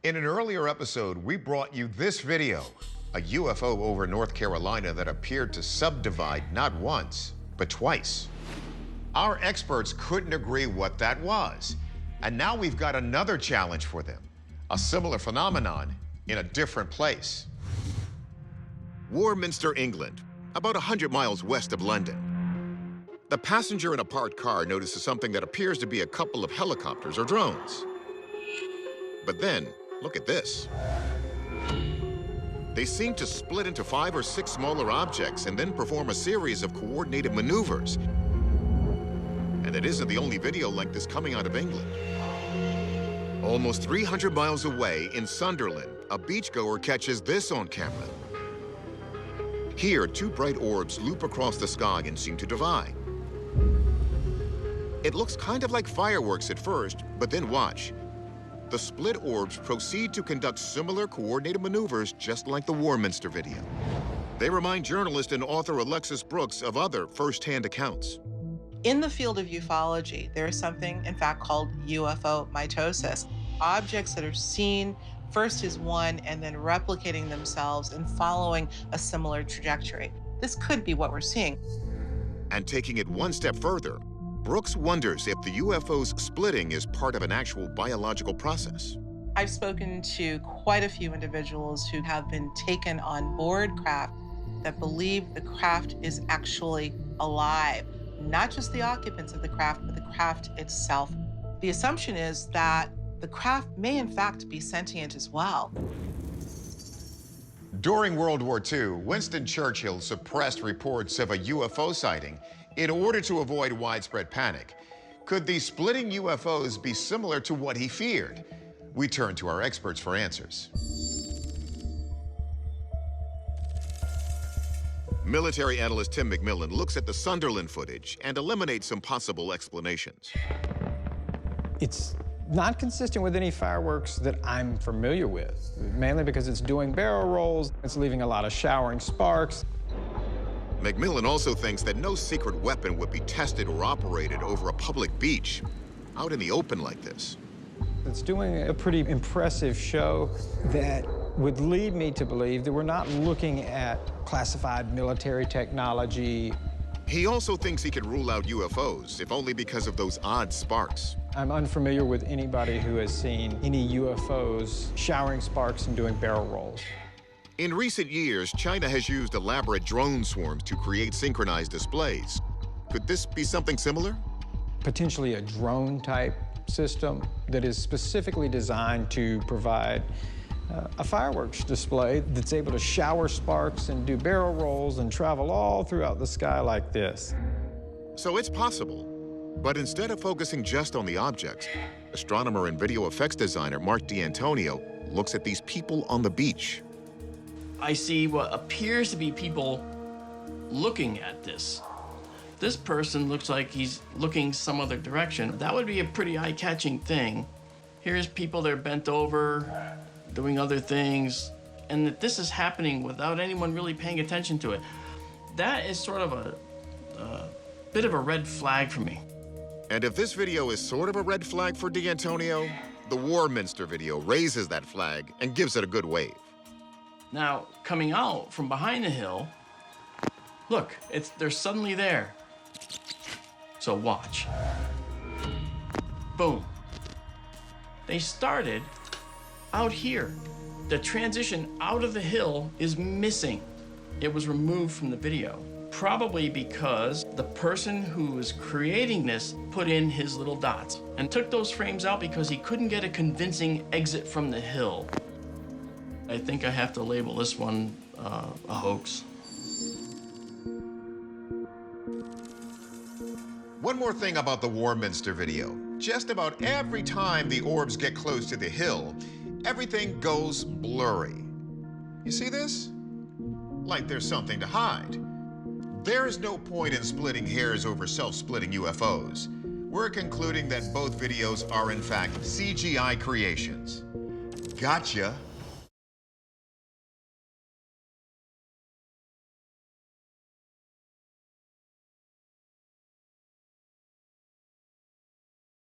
In an earlier episode, we brought you this video, a UFO over North Carolina that appeared to subdivide not once, but twice. Our experts couldn't agree what that was, and now we've got another challenge for them, a similar phenomenon in a different place. Warminster, England, about 100 miles west of London. The passenger in a parked car notices something that appears to be a couple of helicopters or drones. But then, look at this. They seem to split into 5 or 6 smaller objects and then perform a series of coordinated maneuvers. And it isn't the only video like this coming out of England. Almost 300 miles away in Sunderland, a beachgoer catches this on camera. Here, 2 bright orbs loop across the sky and seem to divide. It looks kind of like fireworks at first, but then watch. The split orbs proceed to conduct similar coordinated maneuvers just like the Warminster video. They remind journalist and author Alexis Brooks of other first-hand accounts. In the field of ufology, there is something, in fact, called UFO mitosis. Objects that are seen first as one and then replicating themselves and following a similar trajectory. This could be what we're seeing. And taking it one step further, Brooks wonders if the UFO's splitting is part of an actual biological process. I've spoken to quite a few individuals who have been taken on board craft that believe the craft is actually alive. Not just the occupants of the craft, but the craft itself. The assumption is that the craft may in fact be sentient as well. During World War II, Winston Churchill suppressed reports of a UFO sighting in order to avoid widespread panic. Could these splitting UFOs be similar to what he feared? We turn to our experts for answers. Military analyst Tim McMillan looks at the Sunderland footage and eliminates some possible explanations. It's not consistent with any fireworks that I'm familiar with, mainly because it's doing barrel rolls, it's leaving a lot of showering sparks. McMillan also thinks that no secret weapon would be tested or operated over a public beach, out in the open like this. It's doing a pretty impressive show that would lead me to believe that we're not looking at classified military technology. He also thinks he can rule out UFOs, if only because of those odd sparks. I'm unfamiliar with anybody who has seen any UFOs showering sparks and doing barrel rolls. In recent years, China has used elaborate drone swarms to create synchronized displays. Could this be something similar? Potentially a drone-type system that is specifically designed to provide a fireworks display that's able to shower sparks and do barrel rolls and travel all throughout the sky like this. So it's possible. But instead of focusing just on the objects, astronomer and video effects designer Mark D'Antonio looks at these people on the beach. I see what appears to be people looking at this. This person looks like he's looking some other direction. That would be a pretty eye-catching thing. Here's people that are bent over, doing other things, and that this is happening without anyone really paying attention to it. That is sort of a bit of a red flag for me. And if this video is sort of a red flag for D'Antonio, the Warminster video raises that flag and gives it a good wave. Now, coming out from behind the hill, look, they're suddenly there. So watch. Boom. They started out here. The transition out of the hill is missing. It was removed from the video, probably because the person who was creating this put in his little dots and took those frames out because he couldn't get a convincing exit from the hill. I think I have to label this one a hoax. One more thing about the Warminster video. Just about every time the orbs get close to the hill, everything goes blurry. You see this? Like there's something to hide. There's no point in splitting hairs over self-splitting UFOs. We're concluding that both videos are in fact CGI creations. Gotcha.